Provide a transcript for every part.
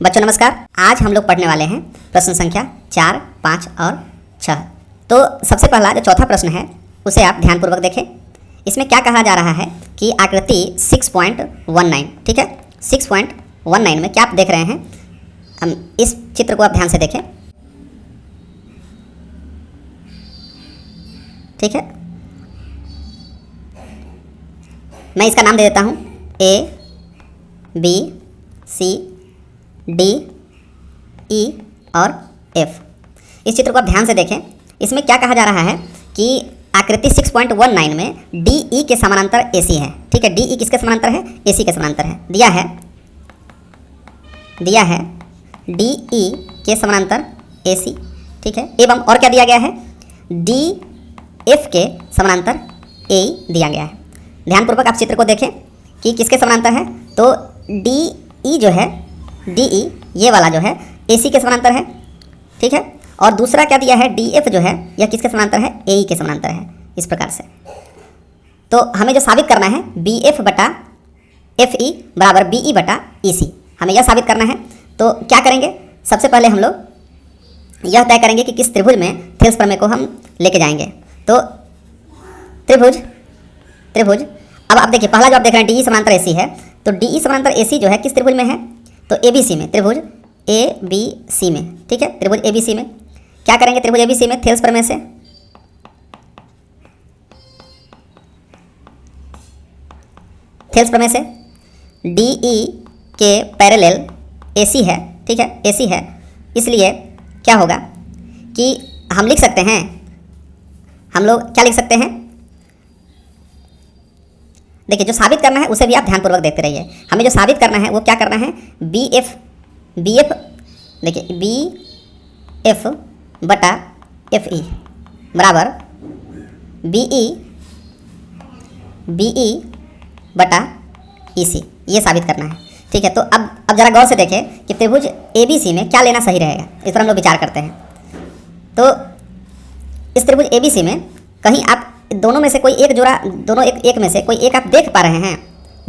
बच्चों नमस्कार। आज हम लोग पढ़ने वाले हैं प्रश्न संख्या 4, 5 और 6। तो सबसे पहला जो चौथा प्रश्न है उसे आप ध्यानपूर्वक देखें। इसमें क्या कहा जा रहा है कि आकृति 6.19, ठीक है, 6.19 में क्या आप देख रहे हैं, हम इस चित्र को आप ध्यान से देखें, ठीक है। मैं इसका नाम दे देता हूँ A, B, C, D, E और F। इस चित्र को आप ध्यान से देखें। इसमें क्या कहा जा रहा है कि आकृति 6.19 में DE के समानांतर AC है, ठीक है। DE किसके समानांतर है? AC के समानांतर है। दिया है DE के समानांतर AC, ठीक है। एवं और क्या दिया गया है? DF के समानांतर AE दिया गया है। ध्यानपूर्वक आप चित्र को देखें कि किसके समानांतर है। तो DE जो है, DE ये वाला जो है AC के समानांतर है, ठीक है। और दूसरा क्या दिया है? DF जो है यह किसके समानांतर है? AE के समानांतर है। इस प्रकार से तो हमें जो साबित करना है BF बटा FE बराबर BE बटा EC, हमें यह साबित करना है। तो क्या करेंगे? सबसे पहले हम लोग यह तय करेंगे कि किस त्रिभुज में थेल्स प्रमेय को हम लेके जाएंगे। तो त्रिभुज अब आप देखिए, पहला जो आप देख रहे हैं DE समानांतर AC है, तो DE समानांतर AC जो है किस त्रिभुज में है? तो ABC में, त्रिभुज ABC में, ठीक है। त्रिभुज ABC में क्या करेंगे? त्रिभुज ABC में थेल्स प्रमेय से DE के पैरेलल AC है, ठीक है, AC है। इसलिए क्या होगा कि हम लिख सकते हैं, हम लोग क्या लिख सकते हैं? देखिए, जो साबित करना है उसे भी आप ध्यानपूर्वक देखते रहिए। हमें जो साबित करना है वो क्या करना है? BF देखिए BF बटा FE बराबर BE बटा EC, ये साबित करना है, ठीक है। तो अब जरा गौर से देखें कि त्रिभुज ABC में क्या लेना सही रहेगा, इस पर हम लोग विचार करते हैं। तो इस त्रिभुज ABC में कहीं आप दोनों में से कोई एक जोड़ा, दोनों एक में से कोई एक आप देख पा रहे हैं,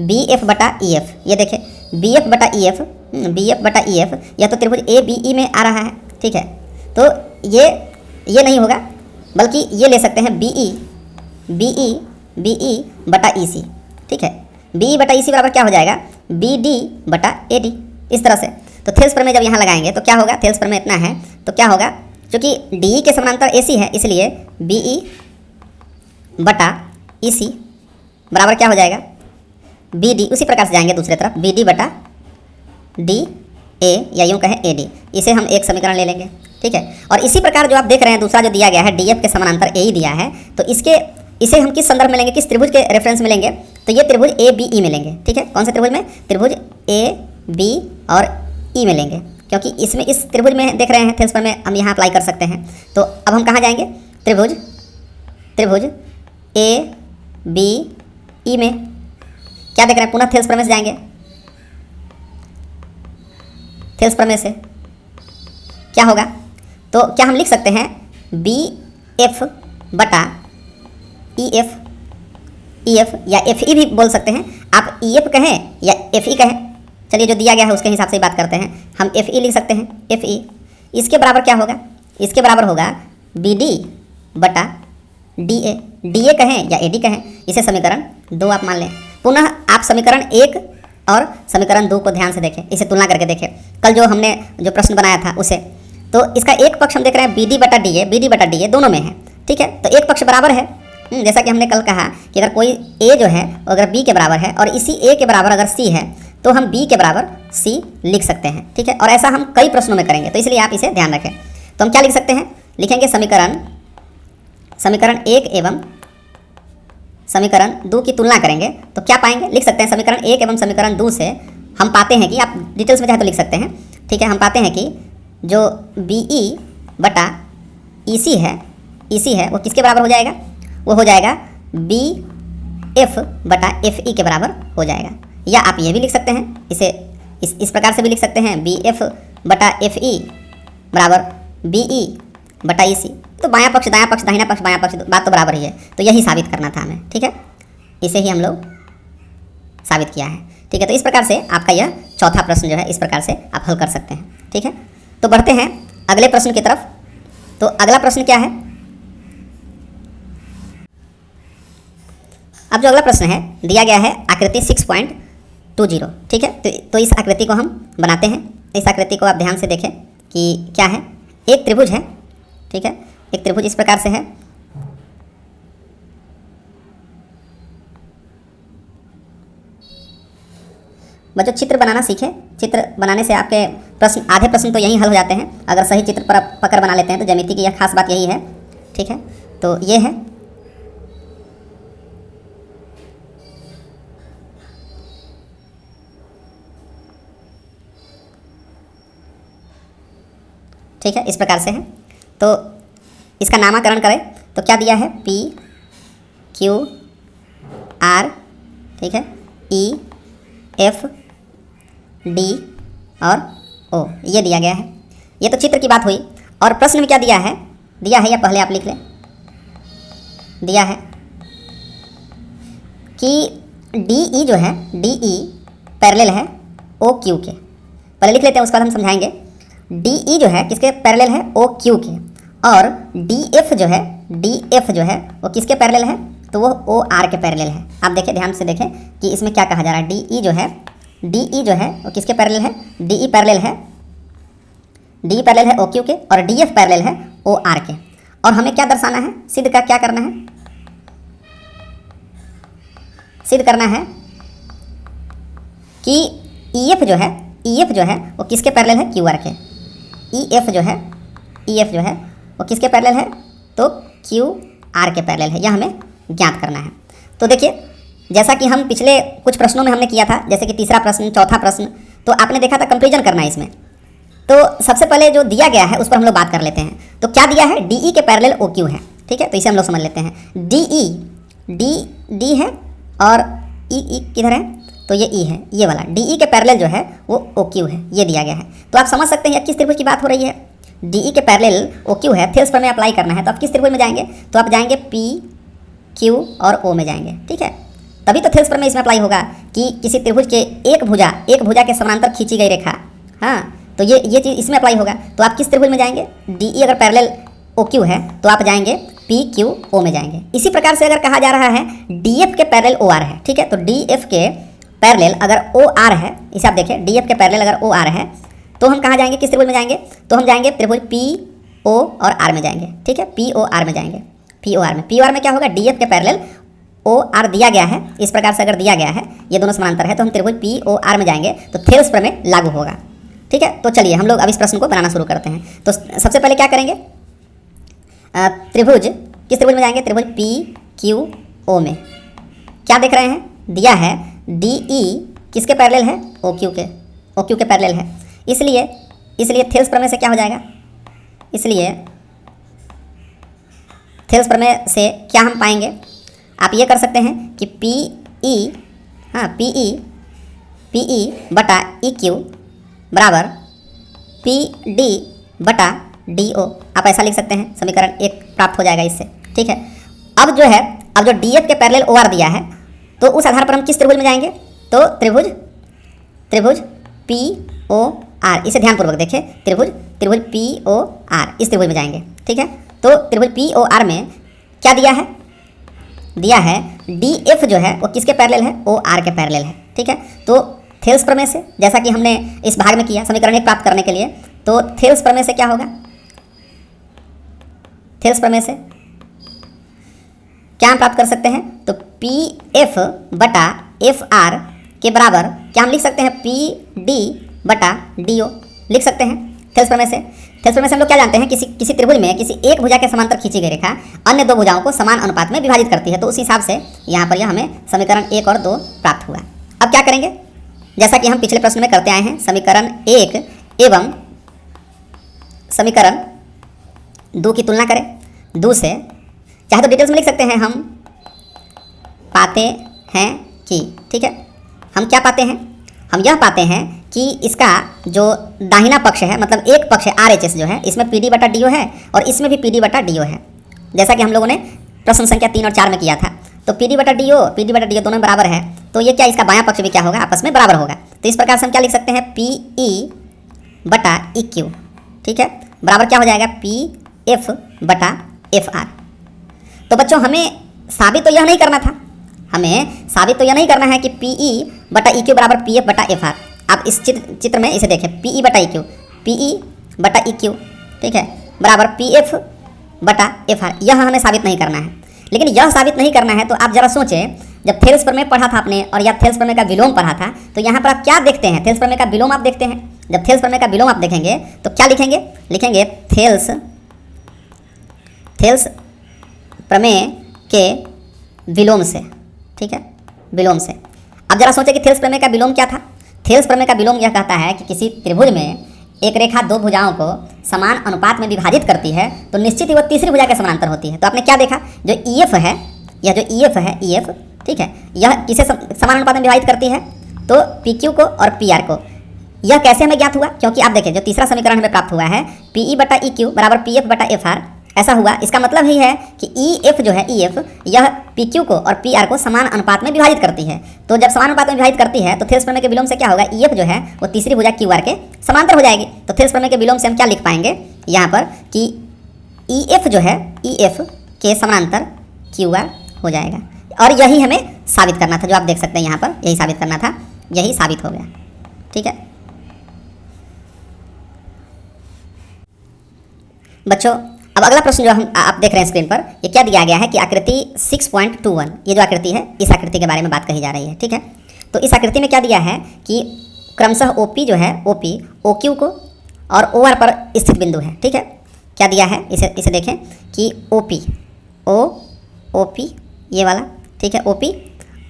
BF बटा EF, ये देखें BF बटा EF, यह तो त्रिभुज ABE में आ रहा है, ठीक है। तो ये नहीं होगा, बल्कि ये ले सकते हैं BE बटा EC, ठीक है। BE बटा EC बराबर क्या हो जाएगा? BD बटा AD, इस तरह से। तो थेल्स प्रमेय जब यहाँ लगाएंगे तो क्या होगा? थेल्स प्रमेय इतना है तो क्या होगा, क्योंकि DE के समानांतर AC है, इसलिए BE बटा EC बराबर क्या हो जाएगा? BD। उसी प्रकार से जाएंगे दूसरे तरफ, BD बटा DA या यूँ कहें AD, इसे हम एक समीकरण ले लेंगे, ठीक है। और इसी प्रकार जो आप देख रहे हैं दूसरा जो दिया गया है DF के समानांतर AE दिया है, तो इसे हम किस संदर्भ में लेंगे, किस त्रिभुज के रेफरेंस में लेंगे? तो ये त्रिभुज ABE में लेंगे, ठीक है। कौन से त्रिभुज में? त्रिभुज AB और E में लेंगे, क्योंकि इसमें इस त्रिभुज में देख रहे हैं थेल्स प्रमेय हम यहाँ अप्लाई कर सकते हैं। तो अब हम कहाँ जाएंगे? त्रिभुज ABE में क्या देख रहे हैं? पुनः थेल्स प्रमेय से जाएंगे। थेल्स प्रमेय से क्या होगा? तो क्या हम लिख सकते हैं BF बटा EF या FE भी बोल सकते हैं। आप EF कहें या FE कहें, चलिए जो दिया गया है उसके हिसाब से ही बात करते हैं। हम FE लिख सकते हैं, FE। इसके बराबर क्या होगा? इसके बराबर होगा BD बटा DA कहें या AD कहें, इसे समीकरण 2 आप मान लें। पुनः आप समीकरण 1 और समीकरण 2 को ध्यान से देखें, इसे तुलना करके देखें। कल जो हमने जो प्रश्न बनाया था उसे, तो इसका एक पक्ष हम देख रहे हैं BD बटा DA दोनों में है, ठीक है। तो एक पक्ष बराबर है, जैसा कि हमने कल कहा कि अगर कोई A जो है अगर B के बराबर है और इसी A के बराबर अगर C है तो हम B के बराबर C लिख सकते हैं, ठीक है। और ऐसा हम कई प्रश्नों में करेंगे, तो इसलिए आप इसे ध्यान रखें। तो हम क्या लिख सकते हैं? लिखेंगे समीकरण 1 एवं समीकरण 2 की तुलना करेंगे तो क्या पाएंगे? लिख सकते हैं समीकरण 1 एवं समीकरण 2 से हम पाते हैं कि, आप डिटेल्स में चाहे तो लिख सकते हैं, ठीक है। हम पाते हैं कि जो BE बटा EC है वो किसके बराबर हो जाएगा? वो हो जाएगा BF बटा FE के बराबर हो जाएगा। या आप ये भी लिख सकते हैं, इसे इस प्रकार से भी लिख सकते हैं, BF बटा FE बराबर BE बटा EC। तो बायां पक्ष दायां पक्ष, दाहिना पक्ष बायां पक्ष, बात तो बराबर ही है। तो यही साबित करना था हमें, ठीक है। इसे ही हम लोग साबित किया है, ठीक है। तो इस प्रकार से आपका यह चौथा प्रश्न जो है इस प्रकार से आप हल कर सकते हैं। ठीक है, तो बढ़ते हैं अगले प्रश्न की तरफ। तो अगला प्रश्न क्या है? अब जो अगला प्रश्न है दिया गया है आकृति 6.20। ठीक है, तो इस आकृति को हम बनाते हैं। इस आकृति को आप ध्यान से देखें कि क्या है। एक त्रिभुज है। ठीक है, एक त्रिभुज इस प्रकार से है। बच्चों चित्र बनाना सीखें। चित्र बनाने से आपके प्रश्न, आधे प्रश्न तो यहीं हल हो जाते हैं अगर सही चित्र पर आप पकड़ बना लेते हैं। तो ज्यामिति की यह खास बात यही है। ठीक है, तो ये है। ठीक है, इस प्रकार से है। तो इसका नामकरण करें तो क्या दिया है? P Q R, ठीक है, E F D और O, ये दिया गया है। ये तो चित्र की बात हुई। और प्रश्न में क्या दिया है? दिया है या पहले आप लिख लें। दिया है कि DE जो है, DE पैरेलल है OQ के। पहले लिख लेते हैं, उसके बाद हम समझाएंगे। DE जो है किसके पैरेलल है? OQ के। और DF जो है वो किसके पैरेलल है? तो वो OR के पैरेलल है। आप देखें, ध्यान से देखें कि इसमें क्या कहा जा रहा है। DE जो है वो किसके पैरेलल है? DE पैरेलल है OQ के और DF पैरेलल है OR के। और हमें क्या दर्शाना है? सिद्ध का क्या करना है? सिद्ध करना है कि EF जो है वो किसके पैरेलल है? QR के। EF जो है वो किसके पैरेलल है? तो QR के पैरेलल है। यह हमें ज्ञात करना है। तो देखिए, जैसा कि हम पिछले कुछ प्रश्नों में हमने किया था, जैसे कि तीसरा प्रश्न, चौथा प्रश्न, तो आपने देखा था कंपैरिजन करना है इसमें। तो सबसे पहले जो दिया गया है उस पर हम लोग बात कर लेते हैं। तो क्या दिया है? DE के पैरेलल OQ है। ठीक है, तो इसे हम लोग समझ लेते हैं। D है और E किधर है? तो ये E है, ये वाला। DE के पैरेलल जो है वो OQ है, ये दिया गया है। तो आप समझ सकते हैं किस त्रिभुज की बात हो रही है। DE के पैरेलल OQ है, थेल्स पर में अप्लाई करना है। तो आप किस त्रिभुज में जाएंगे? तो आप जाएंगे P Q और O में जाएंगे। ठीक है, तभी तो थेल्स पर में इसमें अप्लाई होगा कि किसी त्रिभुज के एक भुजा के समानांतर खींची गई रेखा। हाँ, तो ये चीज़ इसमें अप्लाई होगा। तो आप किस त्रिभुज में जाएंगे? DE अगर पैरेलल OQ है तो आप जाएंगे P Q O में जाएंगे। इसी प्रकार से अगर कहा जा रहा है DF के पैरेलल OR है। ठीक है, तो DF के पैरेलल अगर OR है, इसे आप देखें, DF के पैरेलल अगर OR है तो हम कहाँ जाएंगे? किस त्रिभुज में जाएंगे? तो हम जाएंगे त्रिभुज PO और R में जाएंगे। ठीक है, POR में जाएंगे। POR में क्या होगा? DF के पैरेलल OR दिया गया है। इस प्रकार से अगर दिया गया है, ये दोनों समानांतर है, तो हम त्रिभुज POR में जाएंगे तो थेल्स प्रमेय लागू होगा। ठीक है, तो चलिए हम लोग अब इस प्रश्न को बनाना शुरू करते हैं। तो सबसे पहले क्या करेंगे? त्रिभुज, किस त्रिभुज में जाएंगे? त्रिभुज PQO में। क्या देख रहे हैं? दिया है DE किसके पैरेलल है? OQ के पैरेलल है। इसलिए थेल्स प्रमेय से क्या हो जाएगा? इसलिए थेल्स प्रमेय से क्या हम पाएंगे? आप ये कर सकते हैं कि PE बटा EQ बराबर PD बटा DO। आप ऐसा लिख सकते हैं, समीकरण 1 प्राप्त हो जाएगा इससे। ठीक है, अब जो DF के पैरेलल OR दिया है तो उस आधार पर हम किस त्रिभुज में जाएंगे? तो त्रिभुज POR। इसे ध्यानपूर्वक देखें, त्रिभुज POR, इस त्रिभुज में जाएंगे। ठीक है, तो त्रिभुज POR में क्या दिया है? दिया है DF जो है वो किसके पैरेलल है? OR के पैरेलल है। ठीक है, तो थेल्स प्रमेय से, जैसा कि हमने इस भाग में किया समीकरण 1 प्राप्त करने के लिए, तो थेल्स प्रमेय से क्या होगा? थेल्स प्रमेय से क्या हम प्राप्त कर सकते हैं? तो PF बटा FR के बराबर क्या हम लिख सकते हैं? PD बटा DO लिख सकते हैं थेल्स प्रमेय से। थेल्स प्रमेय से हम लोग क्या जानते हैं? किसी त्रिभुज में किसी एक भुजा के समांतर खींची गई रेखा अन्य दो भुजाओं को समान अनुपात में विभाजित करती है। तो उस हिसाब से यहाँ पर हमें समीकरण 1 और 2 प्राप्त हुआ। अब क्या करेंगे? जैसा कि हम पिछले प्रश्न में करते आए हैं, समीकरण 1 एवं समीकरण 2 की तुलना करें। 2 से चाहे तो डिटेल्स में लिख सकते हैं, हम पाते हैं कि, ठीक है, हम क्या पाते हैं? हम यह पाते हैं कि इसका जो दाहिना पक्ष है, मतलब एक पक्ष है RHS जो है, इसमें PD बटा DO है और इसमें भी PD बटा DO है, जैसा कि हम लोगों ने प्रश्न संख्या 3 और 4 में किया था। तो PD बटा DO दोनों बराबर है, तो ये क्या, इसका बायां पक्ष भी क्या होगा? आपस में बराबर होगा। तो इस प्रकार से हम क्या लिख सकते हैं, पी ई बटा ई क्यू, ठीक है, बराबर क्या हो जाएगा, पी एफ बटा एफ आर। तो बच्चों हमें साबित तो यह नहीं करना था, हमें साबित तो यह नहीं करना है कि पी ई बटा ई क्यू बराबर पी एफ बटा एफ आर। आप इस चित्र में इसे देखें, पी ई बटा ई क्यू, पी ई बटा ई क्यू, ठीक है, बराबर पी एफ बटा एफ आर, यह हमें साबित नहीं करना है। लेकिन यह साबित नहीं करना है तो आप जरा सोचें, जब थेल्स प्रमेय पढ़ा था आपने और या थेल्स प्रमेय का विलोम पढ़ा था, तो यहाँ पर आप क्या देखते हैं, थेल्स प्रमेय का विलोम आप देखते हैं। जब थेल्स प्रमेय का विलोम आप देखेंगे तो क्या लिखेंगे, लिखेंगे थेल्स प्रमेय के विलोम से, ठीक है, विलोम से। अब जरा सोचें कि थेल्स प्रमेय का विलोम क्या था। थेल्स प्रमेय का विलोम यह कहता है कि किसी त्रिभुज में एक रेखा दो भुजाओं को समान अनुपात में विभाजित करती है तो निश्चित ही वह तीसरी भुजा के समानांतर होती है। तो आपने क्या देखा, जो ई एफ है, यह जो ई एफ है, ई एफ, ठीक है, यह किसे समान अनुपात में विभाजित करती है, तो पी क्यू को और पी आर को। यह कैसे हमें ज्ञात हुआ, क्योंकि आप देखिए जो तीसरा समीकरण हमें प्राप्त हुआ है, पी ई बटा ई क्यू बराबर पी एफ बटा एफ आर, ऐसा हुआ। इसका मतलब ही है कि ई एफ जो है, ई एफ, यह पी क्यू को और पी आर को समान अनुपात में विभाजित करती है। तो जब समान अनुपात में विभाजित करती है तो थेल्स प्रमेय के विलोम से क्या होगा, ई एफ जो है वो तीसरी भुजा क्यू आर के समांतर हो जाएगी। तो थेल्स प्रमेय के विलोम से हम क्या लिख पाएंगे यहाँ पर कि ई एफ जो है, ई एफ के समानांतर क्यू आर हो जाएगा। और यही हमें साबित करना था, जो आप देख सकते हैं यहाँ पर, यही साबित करना था, यही साबित हो गया, ठीक है बच्चों। अब अगला प्रश्न जो हम आप देख रहे हैं स्क्रीन पर, ये क्या दिया गया है कि आकृति 6.21, ये जो आकृति है, इस आकृति के बारे में बात कही जा रही है, ठीक है। तो इस आकृति में क्या दिया है कि क्रमशः OP जो है, OP OQ को और OR पर स्थित बिंदु है, ठीक है। क्या दिया है, इसे देखें कि OP ये वाला, ठीक है, OP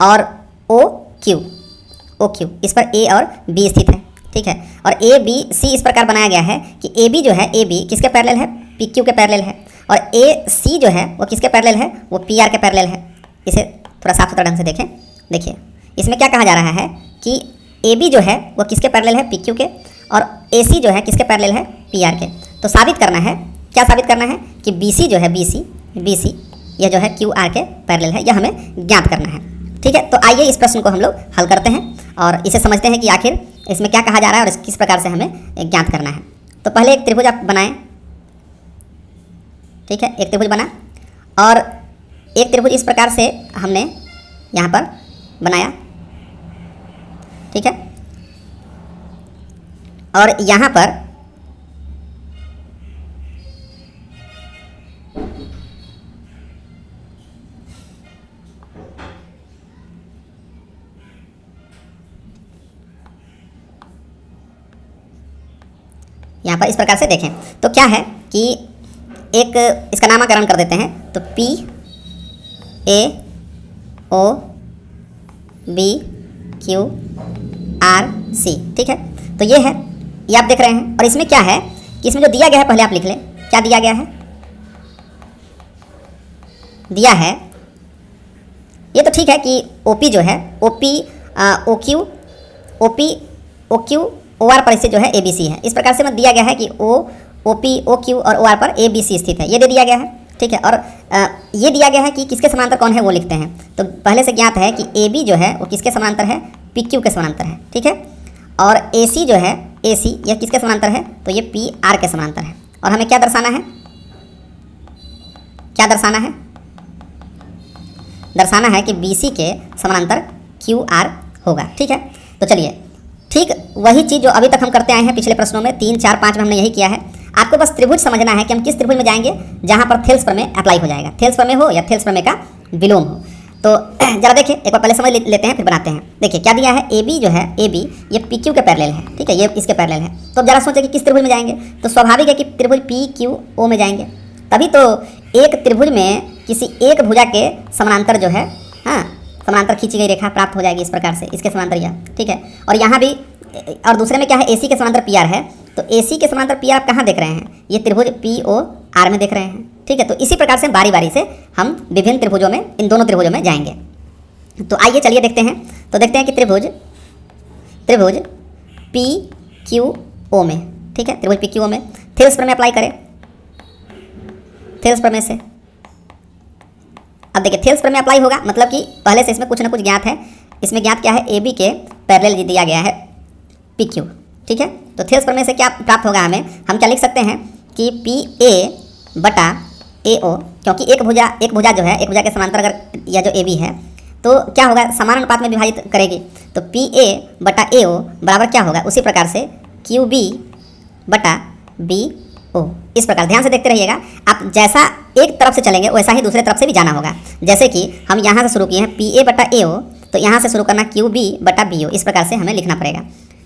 और OQ इस पर A और B स्थित है, ठीक है। और ABC इस प्रकार बनाया गया है कि AB जो है, AB किसके पैरेलल है, PQ के पैरेलल है, और AC जो है वो किसके पैरेलल है, वो PR के पैरेलल है। इसे थोड़ा साफ सुथरा ढंग से देखें, देखिए इसमें क्या कहा जा रहा है कि AB जो है वो किसके पैरेलल है, PQ के, और AC जो है किसके पैरेलल है, PR के। तो साबित करना है, क्या साबित करना है कि BC जो है, BC यह जो है QR के पैरेलल है, यह हमें ज्ञात करना है, ठीक है। तो आइए इस प्रश्न को हम लोग हल करते हैं और इसे समझते हैं कि आखिर इसमें क्या कहा जा रहा है और किस प्रकार से हमें ज्ञात करना है। तो पहले एक त्रिभुज आप बनाएं, ठीक है, एक त्रिभुज बना और एक त्रिभुज इस प्रकार से हमने यहाँ पर बनाया, ठीक है। और यहाँ पर इस प्रकार से देखें तो क्या है कि एक इसका नामकरण कर देते हैं, तो P A O B Q R C, ठीक है। तो ये है, ये आप देख रहे हैं। और इसमें क्या है कि इसमें जो दिया गया है, पहले आप लिख लें, क्या दिया गया है, दिया है, ये तो ठीक है कि OP जो है, OP OQ OP OQ OR पर स्थित जो है ABC है। इस प्रकार से मैं दिया गया है कि OP OQ और OR पर ABC स्थित है, ये दे दिया गया है, ठीक है। और ये दिया गया है कि किसके समांतर कौन है वो लिखते हैं। तो पहले से ज्ञात है कि AB जो है वो किसके समांतर है, PQ के समांतर है, ठीक है। और AC जो है, AC यह किसके समांतर है, तो ये PR के समांतर है। और हमें क्या दर्शाना है, क्या दर्शाना है, दर्शाना है कि BC के समांतर QR होगा, ठीक है। तो चलिए, ठीक वही चीज़ जो अभी तक हम करते आए हैं पिछले प्रश्नों में, 3, 4, 5 में हमने यही किया है। आपको बस त्रिभुज समझना है कि हम किस त्रिभुज में जाएंगे जहां पर थेल्स प्रमेय अप्लाई हो जाएगा, थेल्स प्रमेय हो या थेल्स प्रमेय का विलोम हो। तो जरा देखिए, एक बार पहले समझ लेते हैं फिर बनाते हैं। देखिए क्या दिया है, AB जो है, AB ये PQ के पैरेलल है, ठीक है, ये इसके पैरेलल है। तो जरा सोचें कि किस त्रिभुज में जाएंगे, तो स्वाभाविक है कि त्रिभुज PQO में जाएंगे। तभी तो एक त्रिभुज में किसी एक भुजा के समानांतर जो है, हाँ, समानांतर खींची गई रेखा प्राप्त हो जाएगी इस प्रकार से, इसके समांतर यह, ठीक है। और यहाँ भी, और दूसरे में क्या है, AC के समांतर PR है। तो AC के समांतर PR आप कहाँ देख रहे हैं, ये त्रिभुज POR में देख रहे हैं, ठीक है। तो इसी प्रकार से बारी बारी से हम विभिन्न त्रिभुजों में, इन दोनों त्रिभुजों में जाएंगे। तो आइए चलिए देखते हैं। तो देखते हैं कि त्रिभुज PQO में, ठीक है, त्रिभुज PQO में थेल्स प्रमेय अप्लाई करें, थेल्स प्रमेय से। अब देखिए थेल्स प्रमेय अप्लाई होगा मतलब कि पहले से इसमें कुछ ना कुछ ज्ञात है। इसमें ज्ञात क्या है, AB के पैरेलल दिया गया है, पी क्यू। ठीक है, तो थेल्स प्रमेय से क्या प्राप्त होगा हमें, हम क्या लिख सकते हैं कि पी ए बटा ए ओ, क्योंकि एक भुजा जो है, एक भुजा के समांतर अगर या जो ए बी है तो क्या होगा, समान अनुपात में विभाजित करेगी। तो पी ए बटा ए ओ बराबर क्या होगा, उसी प्रकार से क्यू बी बटा बी ओ। इस प्रकार ध्यान से देखते रहिएगा, आप जैसा एक तरफ से चलेंगे वैसा ही दूसरे तरफ से भी जाना होगा। जैसे कि हम यहाँ से शुरू किए हैं पी ए बटा ए ओ, तो यहाँ से शुरू करना क्यू बी बटा बी ओ, इस प्रकार से हमें लिखना पड़ेगा।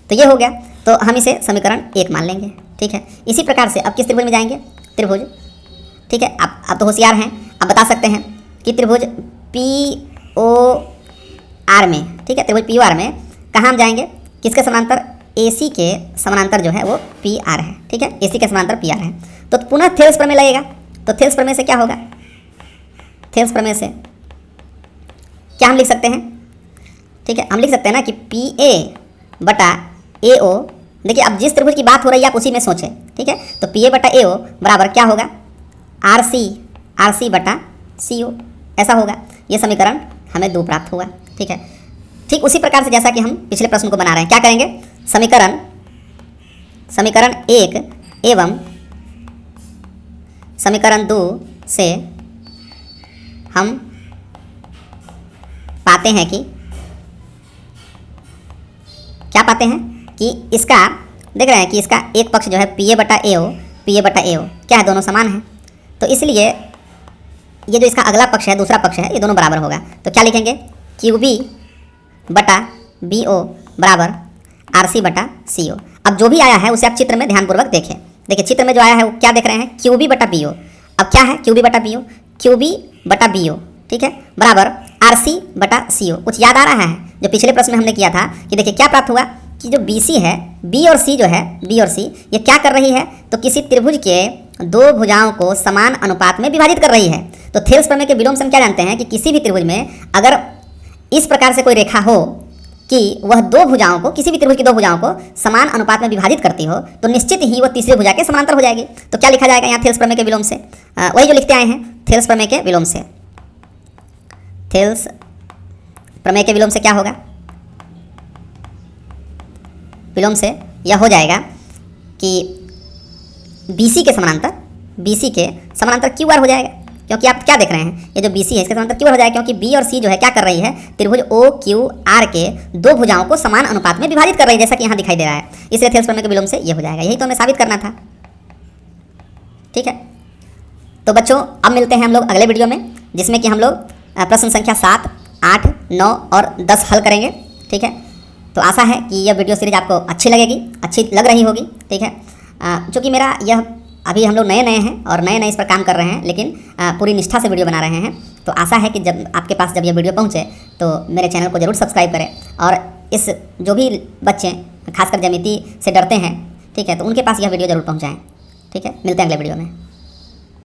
तो ये हो गया, तो हम इसे समीकरण 1 मान लेंगे। ठीक है, इसी प्रकार से अब किस त्रिभुज में जाएंगे, त्रिभुज, ठीक है, आप तो होशियार हैं, आप बता सकते हैं कि त्रिभुज पी ओ आर में, ठीक है, त्रिभुज पी ओ आर में कहाँ हम जाएंगे, किसके समानांतर, ए सी के समानांतर जो है वो पी आर है। ठीक है, ए सी के समानांतर पी आर है, तो पुनः थेल्स प्रमेय लगेगा। तो थेल्स प्रमेय से क्या होगा, थेल्स प्रमेय से क्या हम लिख सकते हैं, ठीक है, हम लिख सकते हैं ना कि पी ए बटा ए ओ। देखिए, अब जिस त्रिभुज की बात हो रही है आप उसी में सोचें। ठीक है, तो पी ए बटा ए ओ बराबर क्या होगा, आर सी बटा सी ओ, ऐसा होगा। ये समीकरण हमें 2 प्राप्त हुआ। ठीक है, ठीक उसी प्रकार से जैसा कि हम पिछले प्रश्न को बना रहे हैं, क्या करेंगे, समीकरण 1 एवं समीकरण 2 से हम पाते हैं कि क्या पाते हैं कि इसका, देख रहे हैं कि इसका एक पक्ष जो है पी ए बटा ए ओ, पी ए बटा ए ओ क्या है, दोनों समान है। तो इसलिए ये जो इसका अगला पक्ष है, दूसरा पक्ष है, ये दोनों बराबर होगा। तो क्या लिखेंगे, क्यू बी बटा बी ओ बराबर आर सी बटा सी ओ। अब जो भी आया है उसे आप चित्र में ध्यानपूर्वक देखें। देखिए चित्र में जो आया है वो क्या देख रहे हैं, क्यू बी बटा बी ओ। अब क्या है, क्यू बी बटा बी ओ, क्यू बी बटा बी ओ, ठीक है, बराबर आर सी बटा सी ओ। कुछ याद आ रहा है जो पिछले प्रश्न में हमने किया था कि देखिए क्या प्राप्त हुआ कि जो बी सी है, बी और सी जो है, बी और सी ये क्या कर रही है, तो किसी त्रिभुज के 2 भुजाओं को समान अनुपात में विभाजित कर रही है। तो थेल्स प्रमेय के विलोम से हम क्या जानते हैं कि किसी भी त्रिभुज में अगर इस प्रकार से कोई रेखा हो कि वह 2 भुजाओं को, किसी भी त्रिभुज की 2 भुजाओं को समान अनुपात में विभाजित करती हो, तो निश्चित ही वह तीसरी भुजा के समांतर हो जाएगी। तो क्या लिखा जाएगा यहाँ थेल्स प्रमेय के विलोम से, वही जो लिखते आए हैं थेल्स प्रमेय के विलोम से। थेल्स प्रमेय के विलोम से क्या होगा, विलोम से यह हो जाएगा कि BC के समानांतर, BC के समानांतर QR हो जाएगा। क्योंकि आप क्या देख रहे हैं, ये जो BC है इसके समानांतर QR हो जाएगा, क्योंकि B और C जो है क्या कर रही है, त्रिभुज OQR के 2 भुजाओं को समान अनुपात में विभाजित कर रही है, जैसा कि यहाँ दिखाई दे रहा है। इसलिए थेल्स प्रमेय के विलोम से ये हो जाएगा, यही तो हमें साबित करना था। ठीक है, तो बच्चों अब मिलते हैं हम लोग अगले वीडियो में, जिसमें कि हम लोग प्रश्न संख्या 7, 8, 9 और 10 हल करेंगे। ठीक है, तो आशा है कि यह वीडियो सीरीज आपको अच्छी लगेगी, अच्छी लग रही होगी। ठीक है, चूँकि मेरा यह अभी हम लोग नए हैं और नए इस पर काम कर रहे हैं, लेकिन पूरी निष्ठा से वीडियो बना रहे हैं। तो आशा है कि जब आपके पास जब यह वीडियो पहुंचे तो मेरे चैनल को ज़रूर सब्सक्राइब करें। और इस जो भी बच्चे खासकर ज्यामिति से डरते हैं, ठीक है, तो उनके पास यह वीडियो ज़रूर पहुंचाएं। ठीक है, मिलते हैं अगले वीडियो में।